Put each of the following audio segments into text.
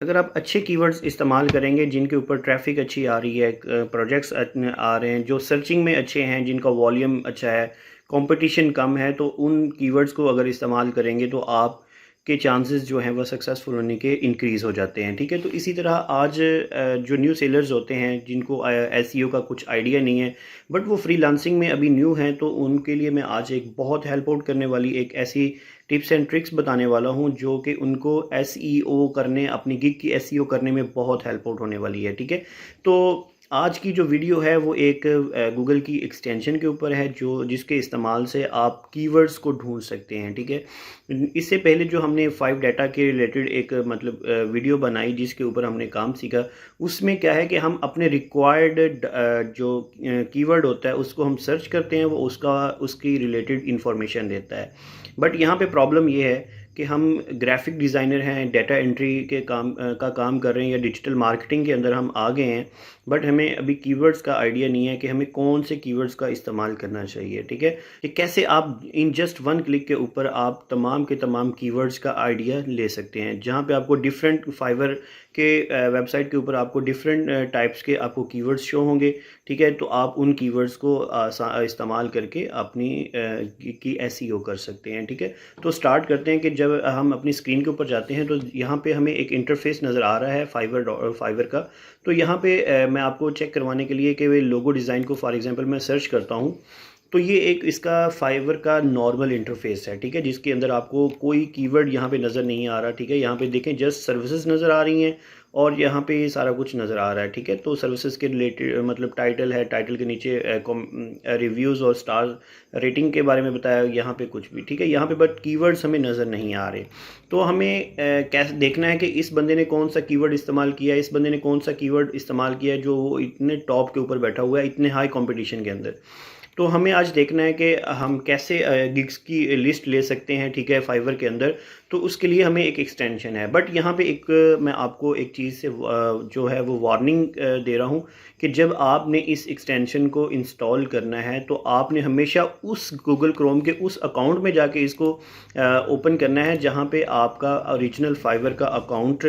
अगर आप अच्छे कीवर्ड्स इस्तेमाल करेंगे जिनके ऊपर ट्रैफिक अच्छी आ रही है, प्रोजेक्ट्स आ रहे हैं जो सर्चिंग में अच्छे हैं, जिनका वॉल्यूम अच्छा है, कंपटीशन कम है, तो उन कीवर्ड्स को अगर इस्तेमाल करेंगे तो आप के चांसेस जो हैं वह सक्सेसफुल होने के इंक्रीज़ हो जाते हैं। ठीक है, तो इसी तरह आज जो न्यू सेलर्स होते हैं जिनको एसईओ का कुछ आइडिया नहीं है, बट वो फ्रीलांसिंग में अभी न्यू हैं, तो उनके लिए मैं आज एक बहुत हेल्प आउट करने वाली एक ऐसी टिप्स एंड ट्रिक्स बताने वाला हूँ जो कि उनको एसईओ करने, अपनी गिग की एसईओ करने में बहुत हेल्प आउट होने वाली है। ठीक है, तो आज की जो वीडियो है वो एक गूगल की एक्सटेंशन के ऊपर है जो जिसके इस्तेमाल से आप कीवर्ड्स को ढूंढ सकते हैं। ठीक है, इससे पहले जो हमने 5 डाटा के रिलेटेड एक मतलब वीडियो बनाई जिसके ऊपर हमने काम सीखा, उसमें क्या है कि हम अपने रिक्वायर्ड जो कीवर्ड होता है उसको हम सर्च करते हैं, वो उसकी रिलेटेड इंफॉर्मेशन देता है। बट यहाँ पे प्रॉब्लम ये है कि हम ग्राफिक डिज़ाइनर हैं, डाटा एंट्री के काम कर रहे हैं या डिजिटल मार्केटिंग के अंदर हम आ गए हैं, बट हमें अभी कीवर्ड्स का आइडिया नहीं है कि हमें कौन से कीवर्ड्स का इस्तेमाल करना चाहिए। ठीक है, कि कैसे आप इन जस्ट वन क्लिक के ऊपर आप तमाम के तमाम कीवर्ड्स का आइडिया ले सकते हैं, जहाँ पे आपको डिफरेंट फाइवर के वेबसाइट के ऊपर आपको डिफरेंट टाइप्स के आपको कीवर्ड्स शो होंगे। ठीक है, तो आप उन कीवर्ड्स को इस्तेमाल करके अपनी की एसईओ कर सकते हैं। ठीक है, तो स्टार्ट करते हैं कि जब हम अपनी स्क्रीन के ऊपर जाते हैं तो यहाँ पे हमें एक इंटरफेस नज़र आ रहा है फाइवर का। तो यहाँ पे मैं आपको चेक करवाने के लिए कि वे लोगो डिज़ाइन को फॉर एग्जांपल मैं सर्च करता हूँ, तो ये एक इसका फाइवर का नॉर्मल इंटरफेस है। ठीक है, जिसके अंदर आपको कोई कीवर्ड यहाँ पे नज़र नहीं आ रहा। ठीक है, यहाँ पे देखें जस्ट सर्विसेज नज़र आ रही हैं और यहाँ पे ये सारा कुछ नज़र आ रहा है। ठीक है, तो सर्विसेज के रिलेटेड मतलब टाइटल है, टाइटल के नीचे रिव्यूज़ और स्टार रेटिंग के बारे में बताया, यहाँ पे कुछ भी। ठीक है, यहाँ पे बट कीवर्ड्स हमें नज़र नहीं आ रहे। तो हमें कैसे देखना है कि इस बंदे ने कौन सा कीवर्ड इस्तेमाल किया है, इस बंदे ने कौन सा कीवर्ड इस्तेमाल किया है जो वो इतने टॉप के ऊपर बैठा हुआ है, इतने हाई कॉम्पिटिशन के अंदर। तो हमें आज देखना है कि हम कैसे गिग्स की लिस्ट ले सकते हैं। ठीक है, फाइवर के अंदर, तो उसके लिए हमें एक एक्सटेंशन है। बट यहाँ पे एक मैं आपको एक चीज़ से जो है वो वार्निंग दे रहा हूँ कि जब आपने इस एक्सटेंशन को इंस्टॉल करना है तो आपने हमेशा उस गूगल क्रोम के उस अकाउंट में जाके इसको ओपन करना है जहाँ पे आपका ओरिजिनल फाइवर का अकाउंट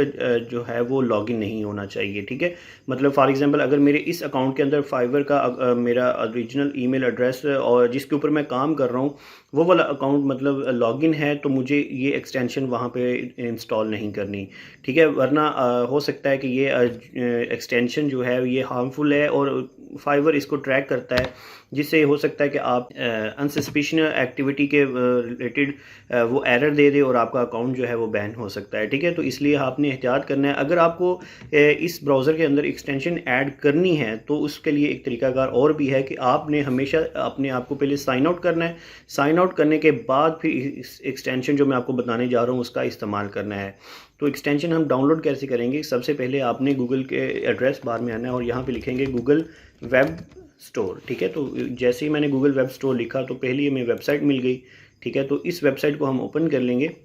जो है वो लॉगिन नहीं होना चाहिए। ठीक है, मतलब फॉर एग्जांपल अगर मेरे इस अकाउंट के अंदर फाइवर का मेरा ओरिजिनल ईमेल एड्रेस और जिसके ऊपर मैं काम कर रहा हूँ वो वाला अकाउंट मतलब लॉगिन है, तो मुझे ये एक्सटेंशन वहाँ पे इंस्टॉल नहीं करनी। ठीक है, वरना हो सकता है कि ये एक्सटेंशन जो है ये हार्मफुल है और फाइवर इसको ट्रैक करता है, जिससे हो सकता है कि आप अनसस्पिशियस एक्टिविटी के रिलेटेड वो एरर दे दे और आपका अकाउंट जो है वो बैन हो सकता है। ठीक है, तो इसलिए आपने एहतियात करना है। अगर आपको इस ब्राउज़र के अंदर एक्सटेंशन ऐड करनी है तो उसके लिए एक तरीकाकार और भी है कि आपने हमेशा अपने आप को पहले साइन आउट करना है। साइन आउट करने के बाद फिर इस एक्सटेंशन जो मैं आपको बताने जा रहा हूँ उसका इस्तेमाल करना है। तो एक्सटेंशन हम डाउनलोड कैसे करेंगे? सबसे पहले आपने गूगल के एड्रेस बार में आना है और यहाँ पे लिखेंगे गूगल वेब स्टोर। ठीक है, तो जैसे ही मैंने गूगल वेब स्टोर लिखा तो पहले हमें वेबसाइट मिल गई। ठीक है, तो इस वेबसाइट को हम ओपन कर लेंगे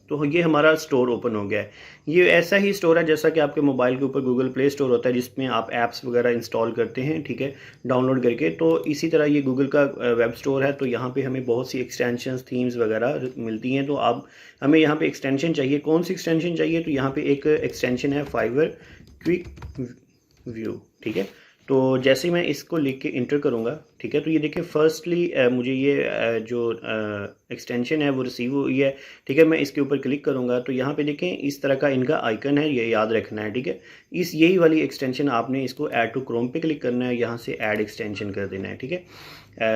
तो ये हमारा स्टोर ओपन हो गया है। ये ऐसा ही स्टोर है जैसा कि आपके मोबाइल के ऊपर गूगल प्ले स्टोर होता है जिसमें आप ऐप्स वगैरह इंस्टॉल करते हैं। ठीक है, डाउनलोड करके, तो इसी तरह ये गूगल का वेब स्टोर है। तो यहाँ पे हमें बहुत सी एक्सटेंशंस, थीम्स वगैरह मिलती हैं। तो आप हमें यहाँ पे एक्सटेंशन चाहिए। कौन सी एक्सटेंशन चाहिए? तो यहाँ पे एक एक्सटेंशन है फाइवर क्विक व्यू। ठीक है, तो जैसे ही मैं इसको लिख के इंटर करूँगा, ठीक है, तो ये देखिए फर्स्टली मुझे ये जो एक्सटेंशन है वो रिसीव हुई है। ठीक है, मैं इसके ऊपर क्लिक करूँगा तो यहाँ पे देखें इस तरह का इनका आइकन है, ये याद रखना है। ठीक है, इस यही वाली एक्सटेंशन आपने इसको ऐड टू क्रोम पे क्लिक करना है, यहाँ से ऐड एक्सटेंशन कर देना है। ठीक है,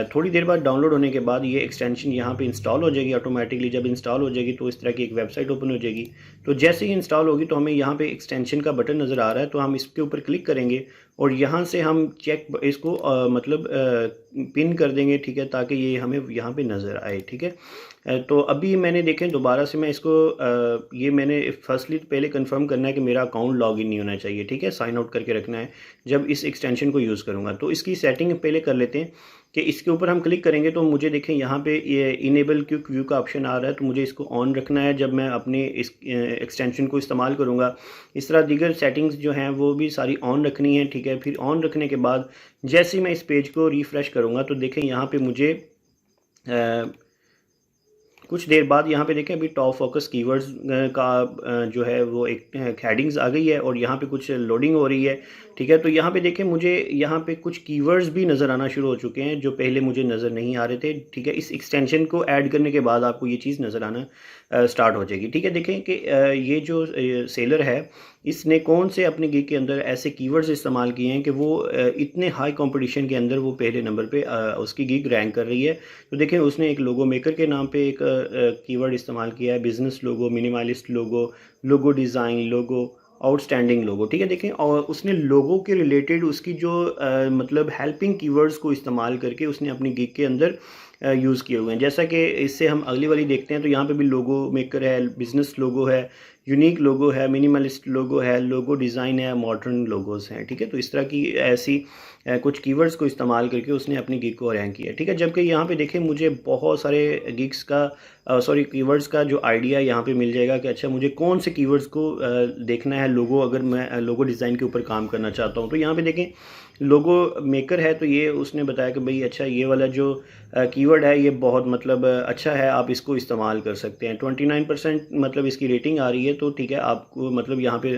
थोड़ी देर बाद डाउनलोड होने के बाद ये एक्सटेंशन यहाँ पे इंस्टॉल हो जाएगी ऑटोमेटिकली। जब इंस्टॉल हो जाएगी तो इस तरह की एक वेबसाइट ओपन हो जाएगी। तो जैसे ही इंस्टॉल होगी तो हमें यहाँ पे एक्सटेंशन का बटन नज़र आ रहा है, तो हम इसके ऊपर क्लिक करेंगे और यहाँ से हम चेक इसको मतलब पिन कर देंगे। ठीक है, ताकि ये हमें यहाँ पे नज़र आए। ठीक है, तो अभी मैंने देखें दोबारा से मैं इसको ये मैंने फर्स्टली पहले कंफर्म करना है कि मेरा अकाउंट लॉगिन नहीं होना चाहिए। ठीक है, साइन आउट करके रखना है जब इस एक्सटेंशन को यूज़ करूँगा। तो इसकी सेटिंग पहले कर लेते हैं कि इसके ऊपर हम क्लिक करेंगे तो मुझे देखें यहाँ पे ये इनेबल क्विक व्यू का ऑप्शन आ रहा है, तो मुझे इसको ऑन रखना है जब मैं अपने इस एक्सटेंशन को इस्तेमाल करूँगा। इस तरह दीगर सेटिंग्स जो हैं वो भी सारी ऑन रखनी है। ठीक है, फिर ऑन रखने के बाद जैसे ही मैं इस पेज को रिफ़्रेश करूँगा तो देखें यहाँ पे मुझे कुछ देर बाद यहाँ पे देखें अभी टॉप फोकस कीवर्ड्स का जो है वो एक हेडिंग्स आ गई है और यहाँ पे कुछ लोडिंग हो रही है, ठीक है। तो यहाँ पे देखें मुझे यहाँ पे कुछ कीवर्ड्स भी नज़र आना शुरू हो चुके हैं जो पहले मुझे नज़र नहीं आ रहे थे, ठीक है। इस एक्सटेंशन को ऐड करने के बाद आपको ये चीज़ नज़र आना स्टार्ट हो जाएगी, ठीक है। देखें कि ये जो सेलर है इसने कौन से अपने गिग के अंदर ऐसे कीवर्ड्स इस्तेमाल किए हैं कि वो इतने हाई कंपटीशन के अंदर वो पहले नंबर पे उसकी गिग रैंक कर रही है। तो देखें उसने एक लोगो मेकर के नाम पे एक कीवर्ड इस्तेमाल किया है, बिजनेस लोगो, मिनिमलिस्ट लोगो, लोगो डिज़ाइन, लोगो आउटस्टैंडिंग लोगो, ठीक है। देखें और उसने लोगो के रिलेटेड उसकी जो मतलब हेल्पिंग कीवर्ड्स को इस्तेमाल करके उसने अपनी गिग के अंदर यूज़ किए हुए हैं। जैसा कि इससे हम अगली वाली देखते हैं तो यहाँ पे भी लोगो मेकर है, बिजनेस लोगो है, यूनिक लोगो है, मिनिमलिस्ट लोगो है, लोगो डिज़ाइन है, मॉडर्न लोगोस हैं, ठीक है। तो इस तरह की ऐसी कुछ कीवर्ड्स को इस्तेमाल करके उसने अपनी गिग को रैंक किया, ठीक है। जबकि यहाँ पे देखें मुझे बहुत सारे गिग्स का सॉरी कीवर्ड्स का जो आइडिया यहाँ पे मिल जाएगा कि अच्छा मुझे कौन से कीवर्ड्स को देखना है लोगो, अगर मैं लोगो डिज़ाइन के ऊपर काम करना चाहता हूँ। तो यहाँ पे देखें लोगो मेकर है तो ये उसने बताया कि भाई अच्छा ये वाला जो कीवर्ड है ये बहुत मतलब अच्छा है, आप इसको इस्तेमाल कर सकते हैं। 29% मतलब इसकी रेटिंग आ रही है, तो ठीक है आपको मतलब यहाँ पे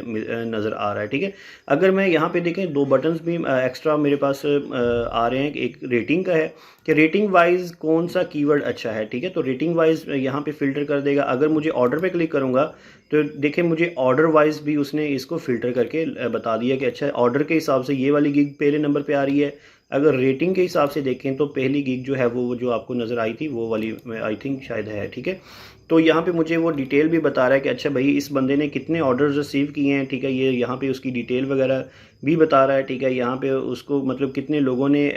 नज़र आ रहा है, ठीक है। अगर मैं यहाँ पे देखें दो बटन्स भी एक्स्ट्रा मेरे पास आ रहे हैं, एक रेटिंग का है कि रेटिंग वाइज कौन सा कीवर्ड अच्छा है, ठीक है। तो रेटिंग वाइज यहाँ पे फ़िल्टर कर देगा। अगर मुझे ऑर्डर पे क्लिक करूँगा तो देखें मुझे ऑर्डर वाइज भी उसने इसको फ़िल्टर करके बता दिया कि अच्छा ऑर्डर के हिसाब से ये वाली गिग पहले नंबर पे आ रही है। अगर रेटिंग के हिसाब से देखें तो पहली गिग जो है वो जो आपको नज़र आई थी वो वाली आई थिंक शायद है, ठीक है। तो यहाँ पे मुझे वो डिटेल भी बता रहा है कि अच्छा भाई इस बंदे ने कितने ऑर्डर्स रिसीव किए हैं, ठीक है। ये यहाँ पे उसकी डिटेल वगैरह भी बता रहा है, ठीक है। यहाँ पे उसको मतलब कितने लोगों ने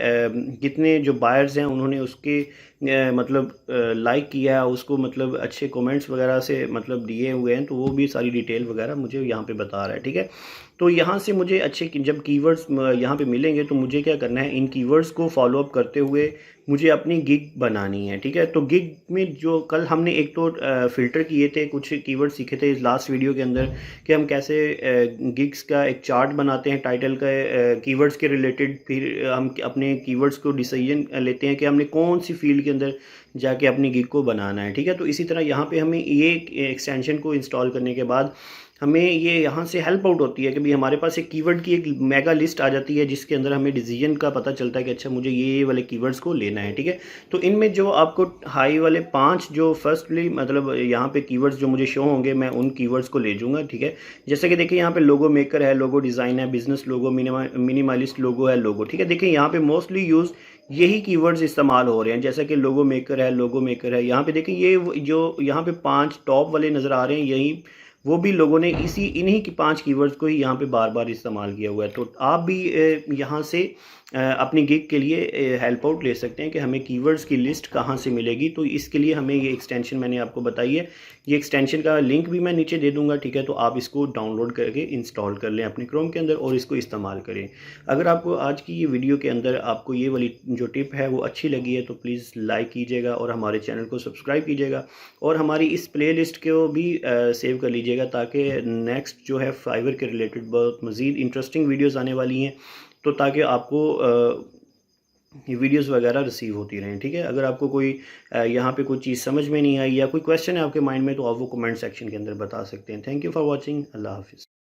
कितने जो बायर्स हैं उन्होंने उसके मतलब लाइक किया है, उसको मतलब अच्छे कमेंट्स वगैरह से मतलब दिए हुए हैं, तो वो भी सारी डिटेल वगैरह मुझे यहाँ पे बता रहा है, ठीक है। तो यहाँ से मुझे अच्छे जब कीवर्ड्स यहाँ पे मिलेंगे तो मुझे क्या करना है, इन कीवर्ड्स को फॉलो अप करते हुए मुझे अपनी गिग बनानी है, ठीक है। तो गिग में जो कल हमने एक तो फ़िल्टर किए थे, कुछ कीवर्ड सीखे थे इस लास्ट वीडियो के अंदर कि हम कैसे गिग्स का एक चार्ट बनाते हैं टाइटल का कीवर्ड्स के रिलेटेड, फिर हम अपने कीवर्ड्स को डिसीजन लेते हैं कि हमने कौन सी फील्ड के अंदर जाके अपनी गिग को बनाना है, ठीक है। तो इसी तरह यहाँ पे हमें ये एक्सटेंशन को इंस्टॉल करने के बाद हमें ये यहाँ से हेल्प आउट होती है कि भाई हमारे पास एक कीवर्ड की एक मेगा लिस्ट आ जाती है जिसके अंदर हमें डिसीजन का पता चलता है कि अच्छा मुझे ये वाले कीवर्ड्स को लेना है, ठीक है। तो इनमें जो आपको हाई वाले 5 जो फर्स्टली मतलब यहाँ पे कीवर्ड्स जो मुझे शो होंगे मैं उन कीवर्ड्स को ले जाऊँगा, ठीक है। जैसे कि देखिए यहाँ पे लोगो मेकर है, लोगो डिज़ाइन है, बिजनेस लोगो, मिनिमलिस्ट लोगो है, लोगो, ठीक है। देखिए यहाँ पे मोस्टली यूज़ यही कीवर्ड्स इस्तेमाल हो रहे हैं, जैसा कि लोगो मेकर है, लोगो मेकर है। यहाँ पे देखिए ये जो यहाँ पे 5 टॉप वाले नज़र आ रहे हैं, यही वो भी लोगों ने इन्हीं की 5 कीवर्ड्स को ही यहाँ पे बार बार इस्तेमाल किया हुआ है। तो आप भी यहाँ से अपनी गिग के लिए हेल्प आउट ले सकते हैं कि हमें कीवर्ड्स की लिस्ट कहाँ से मिलेगी। तो इसके लिए हमें ये एक्सटेंशन मैंने आपको बताई है, ये एक्सटेंशन का लिंक भी मैं नीचे दे दूँगा, ठीक है। तो आप इसको डाउनलोड करके इंस्टॉल कर लें अपने क्रोम के अंदर और इसको इस्तेमाल करें। अगर आपको आज की ये वीडियो के अंदर आपको ये वाली जो टिप है वो अच्छी लगी है तो प्लीज़ लाइक कीजिएगा और हमारे चैनल को सब्सक्राइब कीजिएगा और हमारी इस प्लेलिस्ट को भी सेव कर लीजिएगा ताकि नेक्स्ट जो है फाइवर के रिलेटेड बहुत मज़ीद इंटरेस्टिंग वीडियोज़ आने वाली हैं, तो ताकि आपको ये वीडियोस वगैरह रिसीव होती रहें, ठीक है। अगर आपको कोई यहाँ पे कोई चीज़ समझ में नहीं आई या कोई क्वेश्चन है आपके माइंड में तो आप वो कमेंट सेक्शन के अंदर बता सकते हैं। Thank you for watching. अल्लाह हाफिज़।